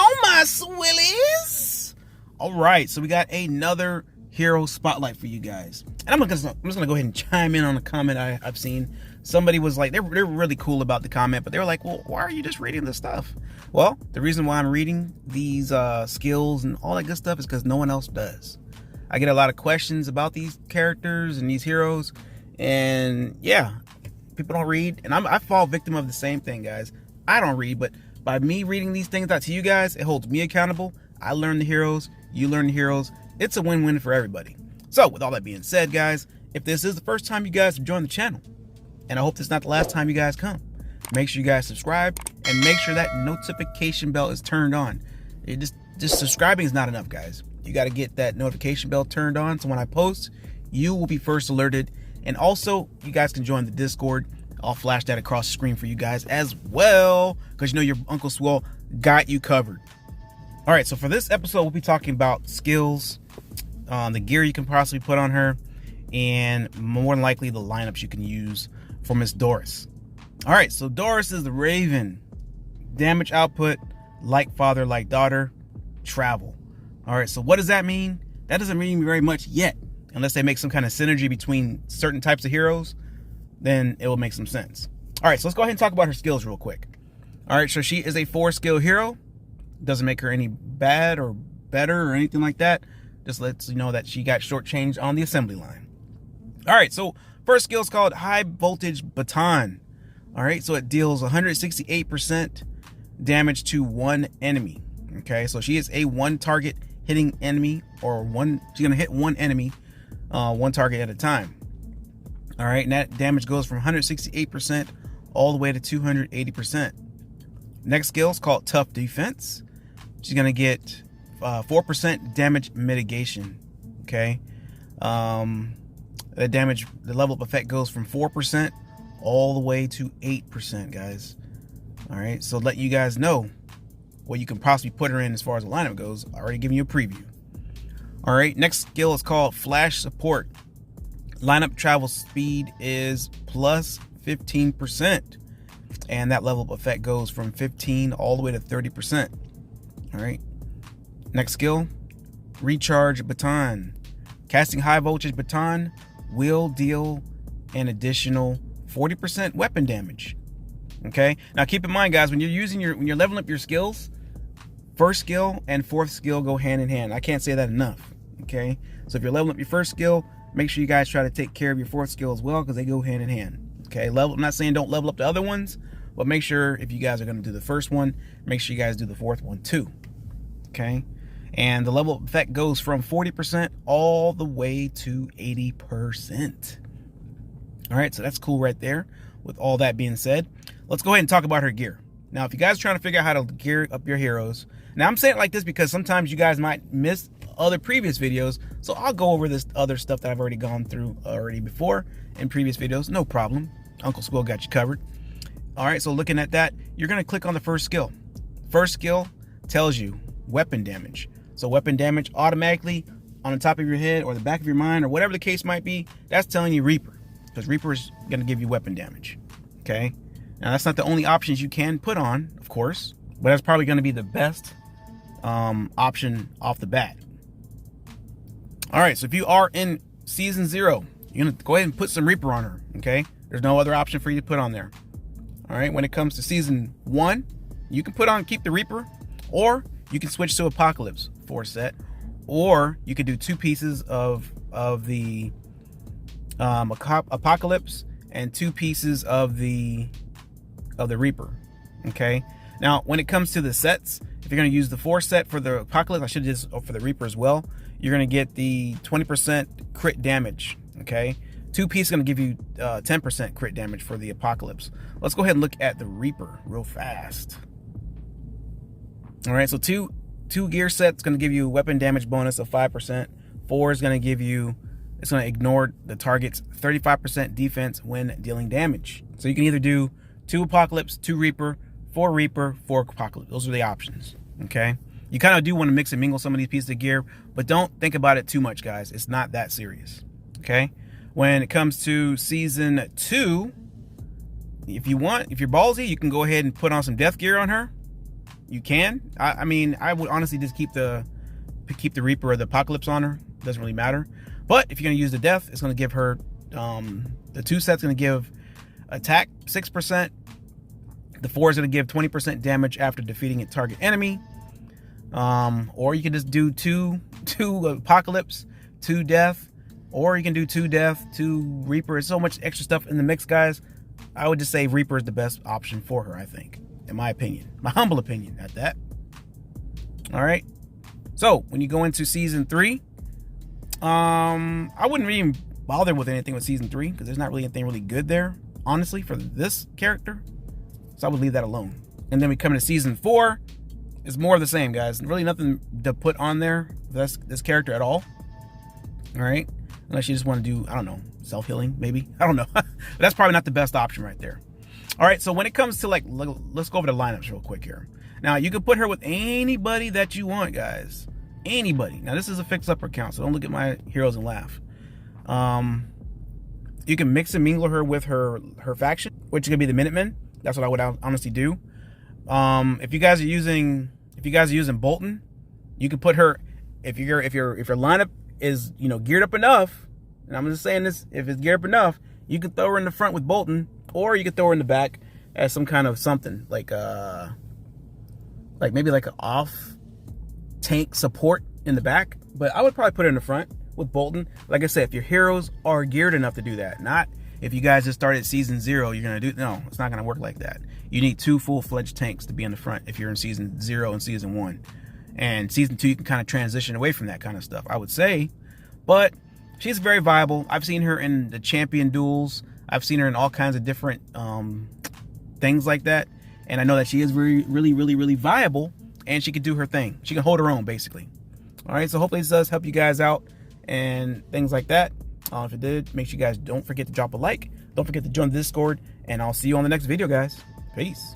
on, my Swillies? All right, so we got another hero spotlight for you guys. And I'm just gonna go ahead and chime in on a comment I've seen. Somebody was like, they're really cool about the comment, but they were like, well, why are you just reading this stuff? Well, the reason why I'm reading these skills and all that good stuff is because no one else does. I get a lot of questions about these characters and these heroes, and yeah, people don't read, and I fall victim of the same thing, guys. I don't read, but by me reading these things out to you guys, it holds me accountable. I learn the heroes, you learn the heroes. It's a win-win for everybody. So with all that being said, guys, if this is the first time you guys have joined the channel, and I hope this is not the last time you guys come, make sure you guys subscribe and make sure that notification bell is turned on. Just subscribing is not enough, guys. You got to get that notification bell turned on, so when I post, you will be first alerted. And also, you guys can join the Discord. I'll flash that across the screen for you guys as well, because you know your Uncle Swill got you covered. All right, so for this episode, we'll be talking about skills, the gear you can possibly put on her, and more than likely the lineups you can use for Miss Doris. All right, so Doris is the Raven. Damage output, like father, like daughter, travel. All right, so what does that mean? That doesn't mean very much yet, unless they make some kind of synergy between certain types of heroes, then it will make some sense. All right, so let's go ahead and talk about her skills real quick. All right, so she is a 4-skill hero. Doesn't make her any bad or better or anything like that. Just lets you know that she got shortchanged on the assembly line. All right, so first skill is called High Voltage Baton. All right, so it deals 168% damage to one enemy. Okay, so she is a one target hitting enemy, or she's gonna hit one enemy, one target at a time. All right, and that damage goes from 168% all the way to 280%. Next skill is called Tough Defense. She's gonna get 4% damage mitigation. Okay, the level up effect goes from 4% all the way to 8%, guys. All right, so let you guys know what you can possibly put her in as far as the lineup goes. I already given you a preview. All right, next skill is called Flash Support. Lineup travel speed is plus 15%, and that level up effect goes from 15 all the way to 30%. All right, next skill, Recharge Baton. Casting High Voltage Baton will deal an additional 40% weapon damage. Okay, now keep in mind, guys, when you're leveling up your skills, first skill and fourth skill go hand in hand. I can't say that enough. Okay, so if you're leveling up your first skill, make sure you guys try to take care of your fourth skill as well, because they go hand in hand. Okay, I'm not saying don't level up the other ones, but make sure if you guys are going to do the first one, make sure you guys do the fourth one too. Okay, and the level up effect goes from 40% all the way to 80%. All right, so that's cool right there. With all that being said, let's go ahead and talk about her gear. Now, if you guys are trying to figure out how to gear up your heroes, now I'm saying it like this because sometimes you guys might miss other previous videos, so I'll go over this other stuff that I've already gone through before in previous videos. No problem. Uncle Squill got you covered. All right, so looking at that, you're going to click on the first skill. First skill tells you weapon damage. So weapon damage automatically on the top of your head or the back of your mind or whatever the case might be, that's telling you Reaper, because Reaper is going to give you weapon damage. Okay, now that's not the only options you can put on, of course, but that's probably going to be the best option off the bat. All right, so if you are in season 0, you're going to go ahead and put some Reaper on her. Okay, there's no other option for you to put on there. All right, when it comes to season 1, you can keep the Reaper, or you can switch to Apocalypse for a set, or you could do 2 pieces of the Apocalypse and 2 pieces of the Reaper. Okay, now when it comes to the sets, if you're going to use the 4 set for the Apocalypse, I should just for the Reaper as well, you're going to get the 20% crit damage. Okay, 2 pieces going to give you 10% crit damage for the Apocalypse. Let's go ahead and look at the Reaper real fast. All right, so two gear sets going to give you a weapon damage bonus of 5%. 4 is going to give you, it's going to ignore the target's 35% defense when dealing damage. So you can either do 2 Apocalypse, 2 Reaper, 4 Reaper, 4 Apocalypse. Those are the options. Okay, you kind of do want to mix and mingle some of these pieces of gear, but don't think about it too much, guys. It's not that serious. Okay, when it comes to season 2, if you're ballsy, you can go ahead and put on some death gear on her. you can. I mean, I would honestly just keep the Reaper or the Apocalypse on her. Doesn't really matter. But if you're going to use the Death, it's going to give her, the 2 set's going to give attack 6%. The 4 is going to give 20% damage after defeating a target enemy. Or you can just do two Apocalypse, 2 Death, or you can do 2 Death, 2 Reaper. There's so much extra stuff in the mix, guys. I would just say Reaper is the best option for her, I think, in my opinion, my humble opinion at that. All right. So when you go into season 3, I wouldn't even bother with anything with season 3 because there's not really anything really good there, honestly, for this character. So I would leave that alone. And then we come into season 4. It's more of the same, guys. Really nothing to put on there for this character at all. All right. Unless you just want to do, I don't know, self-healing, maybe. I don't know. But that's probably not the best option right there. All right. So when it comes to like, let's go over the lineups real quick here. Now, you can put her with anybody that you want, guys. Anybody. Now, this is a fix-upper count, so don't look at my heroes and laugh. You can mix and mingle her with her faction, which is gonna be the Minutemen. That's what I would honestly do. If you guys are using Bolton, you can put her, if your lineup is, you know, geared up enough, and I'm just saying this, if it's geared up enough, you can throw her in the front with Bolton, or you can throw her in the back as some kind of something like maybe like an off tank support in the back. But I would probably put her in the front with Bolton. Like I said, if your heroes are geared enough to do that, not if you guys just started season 0, you're gonna do, no, it's not gonna work like that. You need 2 full-fledged tanks to be in the front if you're in season 0 and season 1. And season 2, you can kind of transition away from that kind of stuff, I would say. But she's very viable. I've seen her in the champion duels. I've seen her in all kinds of different things like that. And I know that she is really viable, and she can do her thing. She can hold her own, basically. All right, so hopefully this does help you guys out and things like that. If it did, make sure you guys don't forget to drop a like. Don't forget to join the Discord, and I'll see you on the next video, guys. Peace.